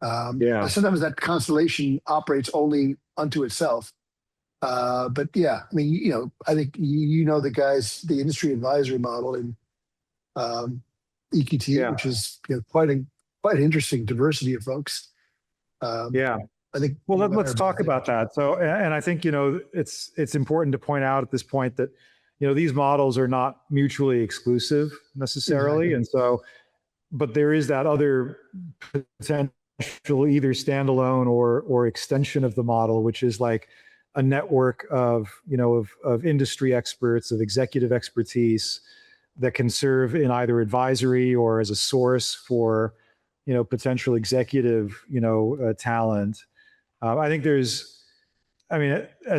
Sometimes that constellation operates only unto itself. But yeah, I mean, I think the guys, the industry advisory model in EQT, which is quite an interesting diversity of folks. I think. Well, let's talk about that. So, and I think it's important to point out at this point that these models are not mutually exclusive necessarily, and so, but there is that other potential either standalone or extension of the model, which is like a network of industry experts, of executive expertise that can serve in either advisory or as a source for potential executive talent. I think as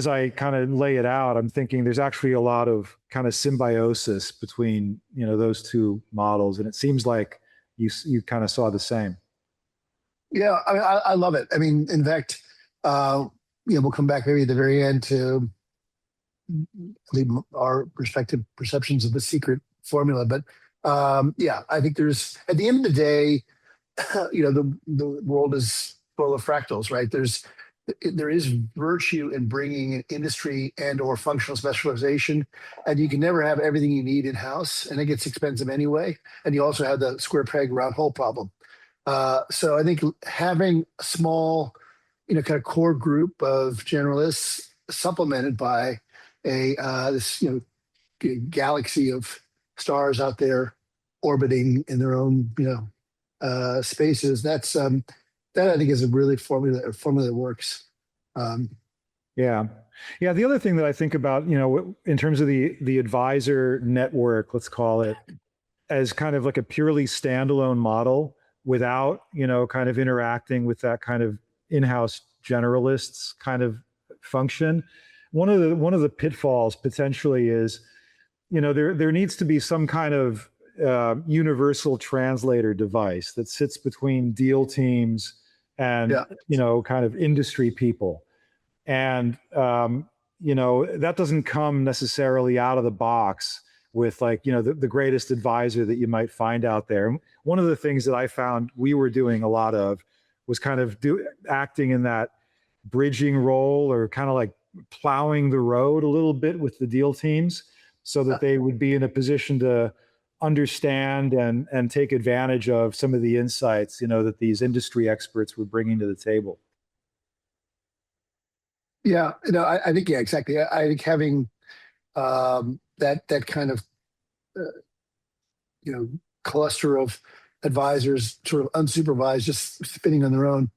I kind of lay it out, I'm thinking there's actually a lot of kind of symbiosis between those two models, and it seems like you kind of saw the same. Yeah, I mean, I love it. I mean, in fact, we'll come back maybe at the very end to our respective perceptions of the secret formula. But yeah, I think there's, at the end of the day, the world is full of fractals, right? There is virtue in bringing an industry and or functional specialization, and you can never have everything you need in-house, and it gets expensive anyway. And you also have the square peg round hole problem. So I think having a small, kind of core group of generalists supplemented by this, galaxy of stars out there orbiting in their own, spaces. That I think is a really formula that works. Yeah. The other thing that I think about, in terms of the advisor network, let's call it, as kind of like a purely standalone model without, kind of interacting with that kind of in-house generalists kind of function. One of the pitfalls potentially is, there needs to be some kind of universal translator device that sits between deal teams and kind of industry people, and that doesn't come necessarily out of the box with like the greatest advisor that you might find out there. One of the things that I found we were doing a lot of was kind of acting in that bridging role, or kind of like plowing the road a little bit with the deal teams, so that they would be in a position to understand and take advantage of some of the insights, that these industry experts were bringing to the table. Yeah, I think, yeah, exactly. I think having that kind of, cluster of advisors, sort of unsupervised, just spinning on their own,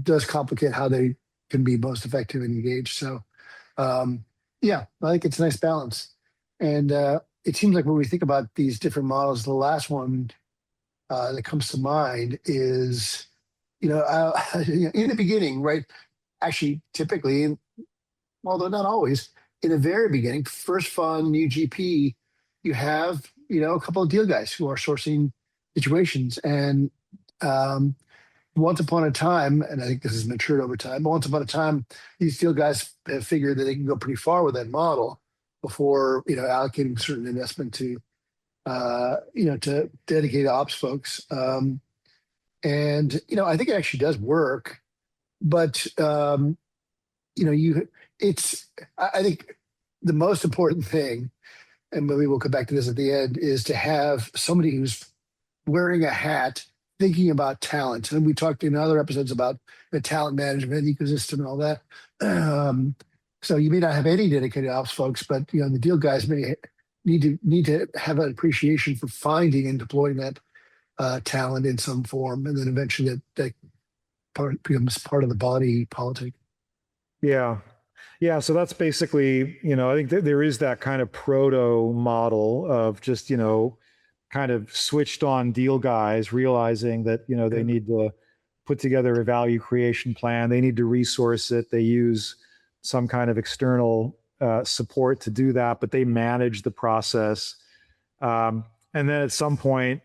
does complicate how they can be most effective and engaged. So, yeah, I think it's a nice balance. And it seems like when we think about these different models, the last one that comes to mind is, in the beginning, right? Actually, typically, although not always, in the very beginning, first fund, new GP, you have, a couple of deal guys who are sourcing situations. And once upon a time, and I think this has matured over time, but once upon a time, these deal guys have figured that they can go pretty far with that model before, allocating certain investment to dedicated ops folks. And, I think it actually does work, but, I think the most important thing, and maybe we'll come back to this at the end, is to have somebody who's wearing a hat, thinking about talent. And we talked in other episodes about the talent management ecosystem and all that. So you may not have any dedicated ops folks, but the deal guys may need to have an appreciation for finding and deploying that talent in some form, and then eventually that part becomes part of the body politic. Yeah. Yeah. So that's basically, I think that there is that kind of proto model of just, kind of switched on deal guys realizing that, they need to put together a value creation plan. They need to resource it. They use some kind of external support to do that, but they manage the process. And then at some point,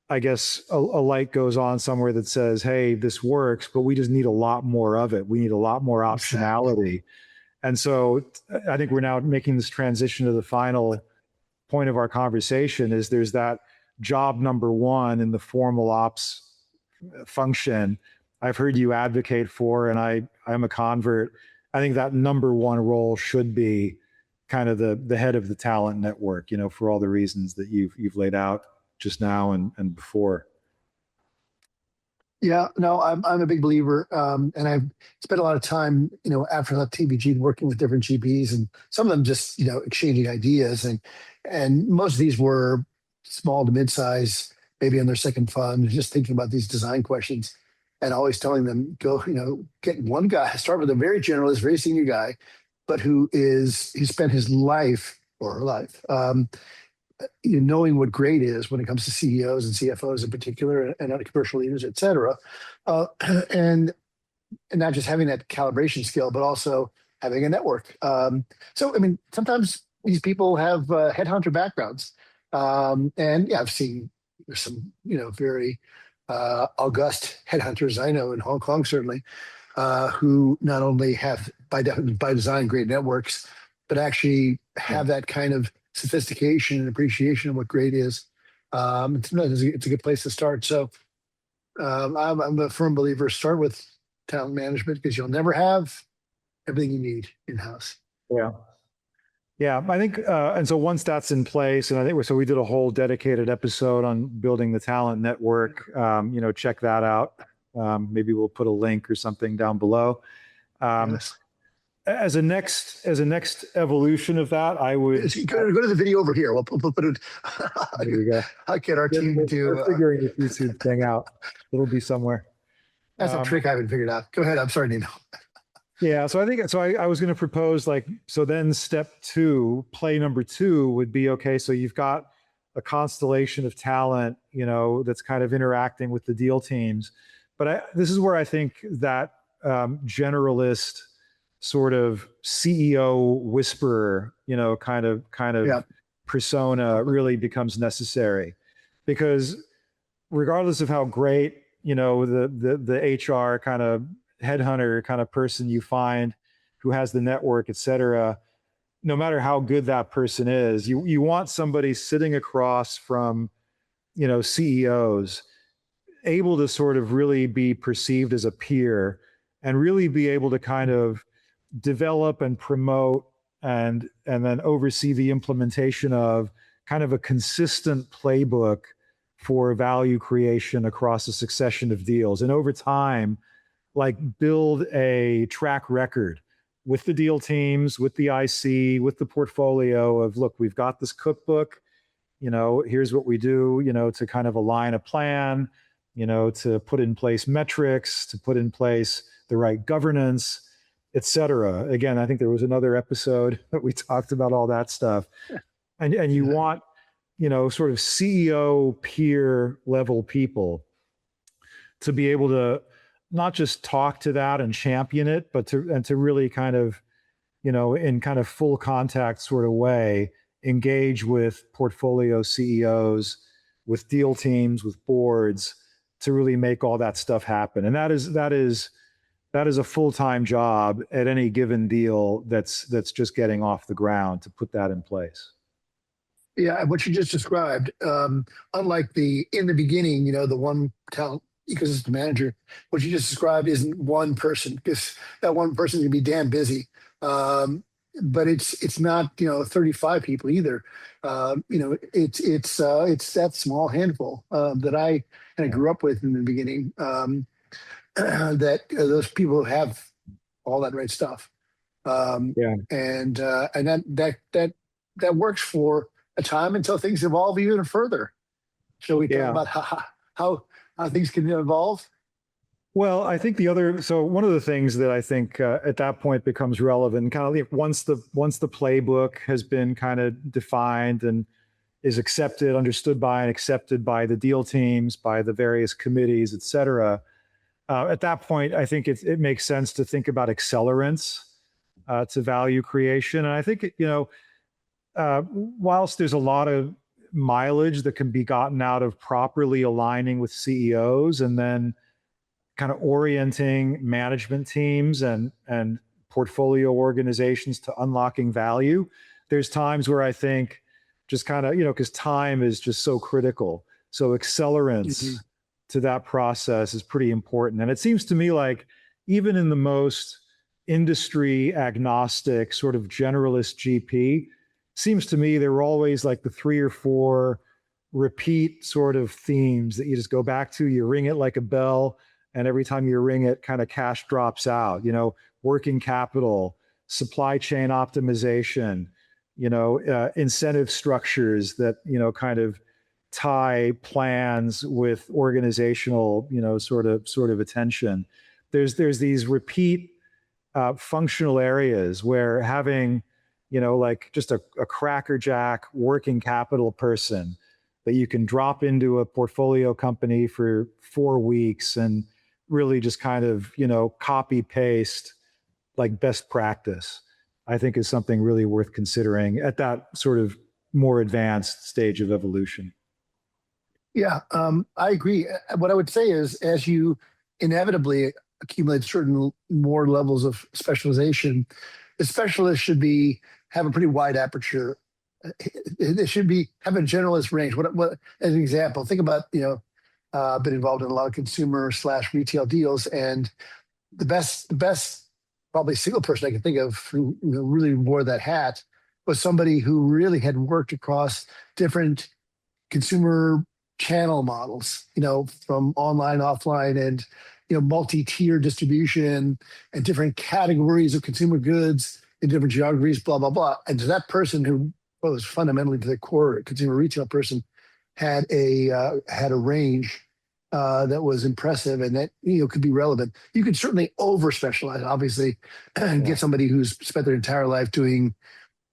I guess a light goes on somewhere that says, hey, this works, but we just need a lot more of it. We need a lot more optionality. And so I think we're now making this transition to the final point of our conversation is there's that job number one in the formal ops function I've heard you advocate for, and I'm a convert. I think that number one role should be kind of the head of the talent network, for all the reasons that you've laid out just now and before. Yeah, no, I'm a big believer, and I've spent a lot of time, after I left TBG, working with different GPs, and some of them just, exchanging ideas, and most of these were small to mid-size, maybe on their second fund, just thinking about these design questions, and always telling them, go, get one guy, start with a very generalist, very senior guy, but he spent his life or her life. Knowing what great is when it comes to CEOs and CFOs in particular, and other commercial leaders, et cetera, and not just having that calibration skill, but also having a network. So, sometimes these people have headhunter backgrounds, and yeah, I've seen there's some, very august headhunters I know in Hong Kong certainly, who not only have by design great networks, but actually have that kind of sophistication and appreciation of what great is. It's a good place to start. So I'm a firm believer, start with talent management because you'll never have everything you need in-house. Yeah. Yeah, I think, and so once that's in place, and I think we did a whole dedicated episode on building the talent network, check that out. Maybe we'll put a link or something down below. Yes. As a next evolution of that, I would go to the video over here. We'll put it. There you go. I'll get our team to we're figuring this YouTube thing out. It'll be somewhere. That's a trick I haven't figured out. Go ahead. I'm sorry, Nino. Yeah, so I was going to propose then step two, play number two would be, okay, so you've got a constellation of talent, that's kind of interacting with the deal teams. But this is where I think that generalist sort of CEO whisperer, kind of persona really becomes necessary, because regardless of how great, the HR kind of headhunter kind of person you find who has the network, et cetera, no matter how good that person is, you want somebody sitting across from, CEOs, able to sort of really be perceived as a peer and really be able to kind of develop and promote and then oversee the implementation of kind of a consistent playbook for value creation across a succession of deals. And over time, build a track record with the deal teams, with the IC, with the portfolio of, look, we've got this cookbook, here's what we do, to kind of align a plan, to put in place metrics, to put in place the right governance, et cetera. Again, I think there was another episode that we talked about all that stuff. And you want, sort of CEO peer level people to be able to not just talk to that and champion it, but to really kind of, in kind of full contact sort of way, engage with portfolio CEOs, with deal teams, with boards, to really make all that stuff happen. And that is a full-time job at any given deal that's just getting off the ground to put that in place. Yeah, what you just described, unlike in the beginning, the one talent ecosystem manager, what you just described isn't one person, because that one person can be damn busy. but it's not 35 people either. It's that small handful that I kind of Yeah. grew up with in the beginning. That those people have all that right stuff, Yeah. and that works for a time until things evolve even further. Shall we talk Yeah. about how things can evolve? Well, I think so one of the things that I think at that point becomes relevant, kind of once the playbook has been kind of defined and is accepted, understood by, and accepted by the deal teams, by the various committees, et cetera. At that point, I think it makes sense to think about accelerants to value creation. And I think, whilst there's a lot of mileage that can be gotten out of properly aligning with CEOs and then kind of orienting management teams and portfolio organizations to unlocking value, there's times where I think just kind of, because time is just so critical. So accelerants to that process is pretty important. And it seems to me like even in the most industry agnostic sort of generalist GP, seems to me there were always like the 3 or 4 repeat sort of themes that you just go back to, you ring it like a bell, and every time you ring it, kind of cash drops out, working capital, supply chain optimization, incentive structures that, kind of tie plans with organizational, sort of attention. There's these repeat functional areas where having, like just a crackerjack working capital person that you can drop into a portfolio company for 4 weeks and really just kind of, copy paste like best practice, I think is something really worth considering at that sort of more advanced stage of evolution. Yeah, I agree. What I would say is, as you inevitably accumulate certain more levels of specialization, the specialist should have a pretty wide aperture. They should have a generalist range. What as an example, think about been involved in a lot of consumer/retail deals, and the best probably single person I can think of who really wore that hat was somebody who really had worked across different consumer channel models, from online, offline, and multi-tier distribution and different categories of consumer goods in different geographies, blah blah blah. And to that person who was fundamentally the core consumer retail person had a range that was impressive and that could be relevant. You could certainly over specialize, obviously, and get somebody who's spent their entire life doing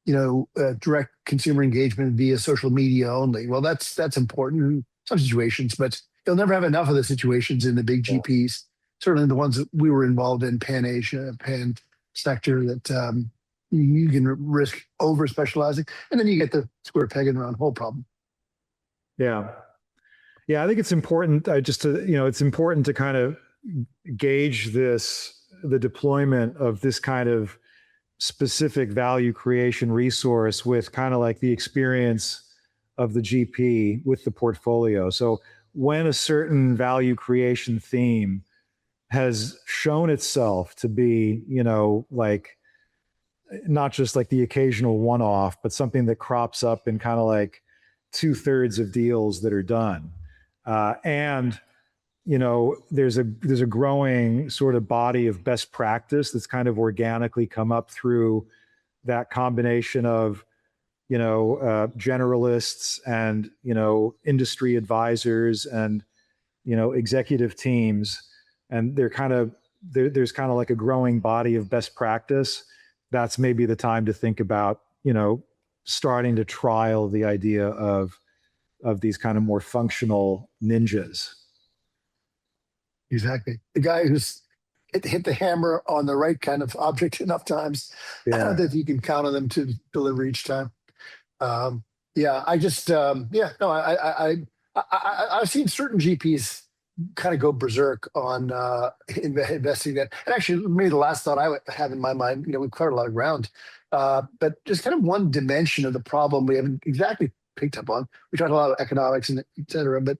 direct consumer engagement via social media only. Well, that's important in some situations, but you'll never have enough of the situations in the big GPs. Certainly the ones that we were involved in, Pan Asia, Pan sector, that you can risk over specializing, and then you get the square peg in the round hole problem. Yeah. Yeah, I think it's important it's important to kind of gauge the deployment of this kind of specific value creation resource with kind of like the experience of the GP with the portfolio. So when a certain value creation theme has shown itself to be, like not just like the occasional one-off, but something that crops up in kind of like 2/3 of deals that are done. And there's a growing sort of body of best practice that's kind of organically come up through that combination of generalists and industry advisors and executive teams, and there's kind of like a growing body of best practice. That's maybe the time to think about starting to trial the idea of these kind of more functional ninjas. Exactly. The guy who's hit the hammer on the right kind of object enough times that you can count on them to deliver each time. Yeah, I just no, I've seen certain GPs kind of go berserk on investing that. And actually, maybe the last thought I would have in my mind, we've covered a lot of ground, but just kind of one dimension of the problem we haven't exactly picked up on. We talked a lot of economics and et cetera, but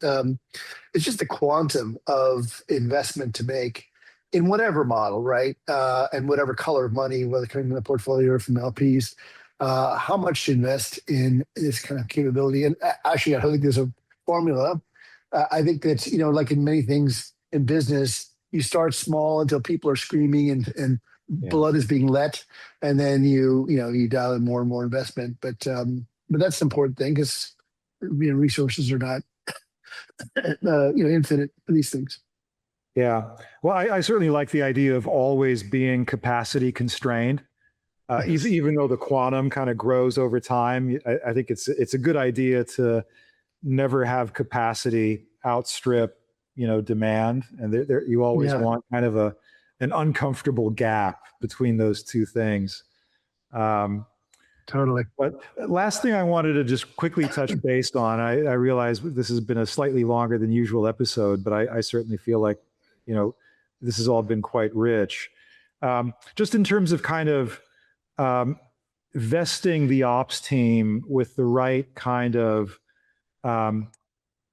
it's just the quantum of investment to make. in whatever model, right? And whatever color of money, whether coming from the portfolio or from LPs, how much to invest in this kind of capability. And actually, I don't think there's a formula. I think that, like in many things in business, you start small until people are screaming and Yeah. blood is being let, and then you dial in more and more investment. But that's the important thing, because resources are not infinite for these things. Yeah. Well, I certainly like the idea of always being capacity constrained. Yes. Even though the quantum kind of grows over time, I think it's a good idea to never have capacity outstrip, demand, and you always Yeah, want kind of an uncomfortable gap between those two things. Um, totally. but last thing I wanted to just quickly touch base on, I realize this has been a slightly longer than usual episode, but I certainly feel like, this has all been quite rich. Just in terms of kind of um, vesting the ops team with the right kind of um,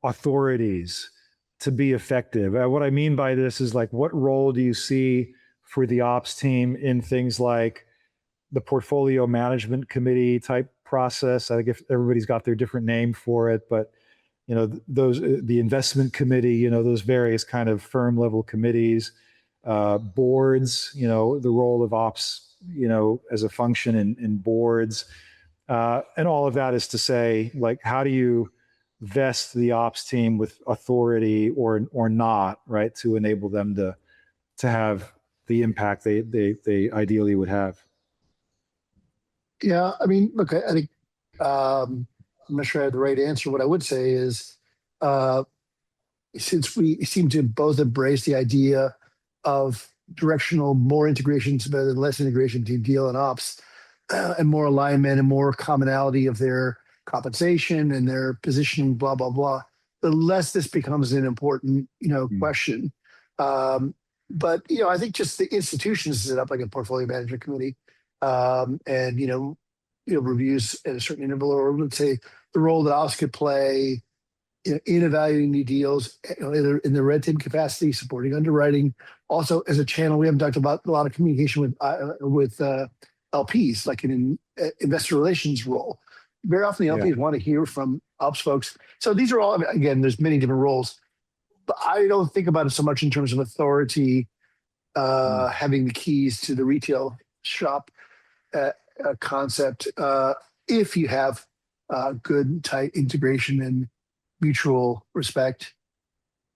authorities to be effective. What I mean by this is, like, what role do you see for the ops team in things like the portfolio management committee type process? I think if everybody's got their different name for it, but those the investment committee, those various kind of firm level committees, boards, the role of ops, as a function in boards, and all of that is to say, like, how do you vest the ops team with authority or not, right, to enable them to have the impact they ideally would have. Yeah, I mean, look, I think I'm not sure I have the right answer. What I would say is, uh, since we seem to both embrace the idea of directional, more integrations better than less integration between deal and ops, and more alignment and more commonality of their compensation and their positioning, blah blah blah, the less this becomes an important Mm. question. Um, but I think just the institutions set up like a portfolio management committee, and reviews at a certain interval, or let's say the role that ops could play in evaluating new deals, either in the red team capacity, supporting underwriting, also as a channel. We haven't talked about a lot of communication with LPs, like an investor relations role. Very often the Yeah. LPs want to hear from ops folks. So these are all, I mean, again, there's many different roles, but I don't think about it so much in terms of authority, Mm. having the keys to the retail shop concept. If you have good, tight integration and mutual respect.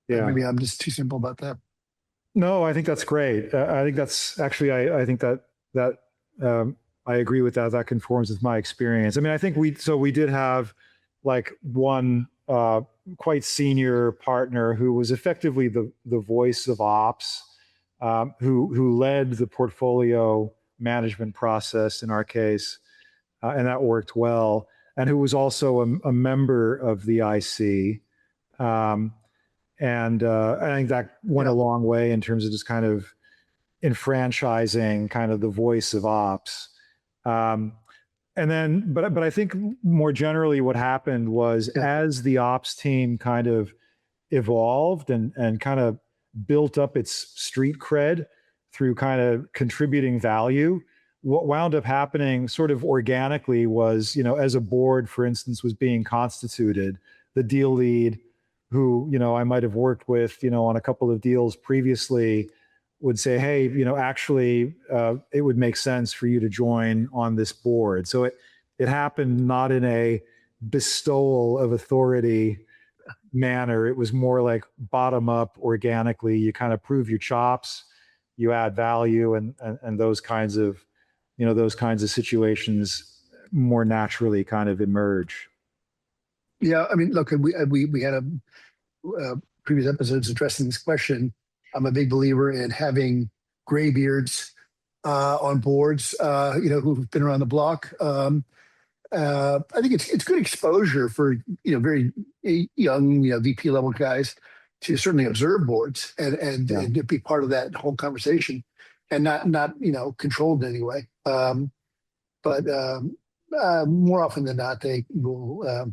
Yeah. Maybe I'm just too simple about that. No, I think that's great. I think that's actually, I think that I agree with that. That conforms with my experience. I mean, I think we did have like one quite senior partner who was effectively the voice of ops, who led the portfolio management process in our case, and that worked well, and who was also a member of the IC. Um, and I think that went a Yeah. long way in terms of just kind of enfranchising kind of the voice of ops. Um, and then, but I think more generally, what happened was, Yeah. as the ops team kind of evolved and kind of built up its street cred through kind of contributing value, what wound up happening sort of organically was, as a board, for instance, was being constituted, the deal lead, who, I might have worked with, on a couple of deals previously, would say, hey, actually, it would make sense for you to join on this board. So it happened not in a bestowal of authority manner. It was more like bottom up, organically. You kind of prove your chops, you add value, and those kinds of situations more naturally kind of emerge. Yeah. I mean, look, we had a previous episodes addressing this question. I'm a big believer in having graybeards on boards, who've been around the block. I think it's good exposure for very young VP level guys to certainly observe boards Yeah. and to be part of that whole conversation, and not controlled in any way. But more often than not, they will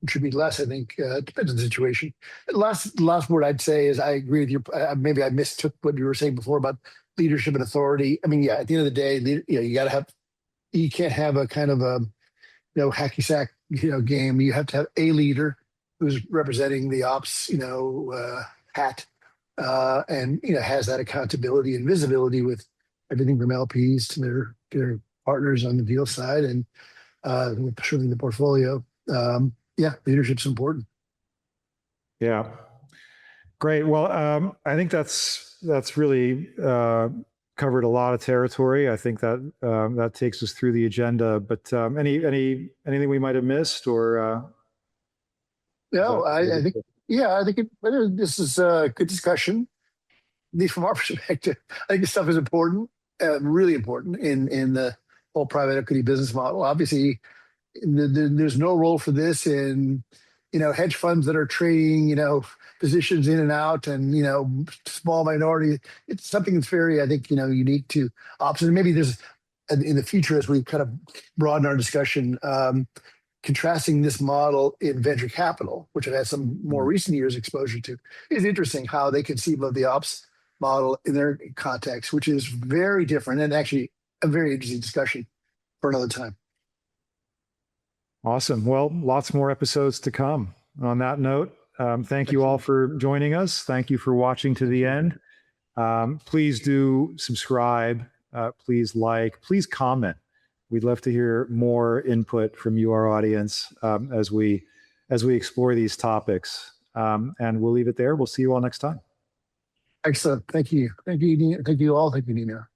contribute less. I think it depends on the situation. Last word I'd say is I agree with you. Maybe I mistook what you were saying before about leadership and authority. I mean, yeah, at the end of the day, you got to have. You can't have a kind of a hacky sack game. You have to have a leader who's representing the ops hat, and has that accountability and visibility with everything from LPs to their partners on the deal side and certainly the portfolio. Yeah, leadership's important. Yeah. Great. Well, I think that's really covered a lot of territory. I think that that takes us through the agenda. But anything we might have missed, or No, I think this is a good discussion. At least from our perspective, I think this stuff is important, really important in the whole private equity business model. Obviously, there's no role for this in hedge funds that are trading positions in and out, and small minority. It's something that's very, I think, unique to ops. And maybe there's in the future, as we kind of broaden our discussion, contrasting this model in venture capital, which I've had some more recent years exposure to, is interesting how they conceive of the ops model in their context, which is very different and actually a very interesting discussion for another time. Awesome. Well, lots more episodes to come. On that note, thank you all for joining us. Thank you for watching to the end. Please do subscribe. Please like. Please comment. We'd love to hear more input from you, our audience, as we explore these topics. And we'll leave it there. We'll see you all next time. Excellent. Thank you. Thank you, Nina. Thank you all. Thank you, Nina.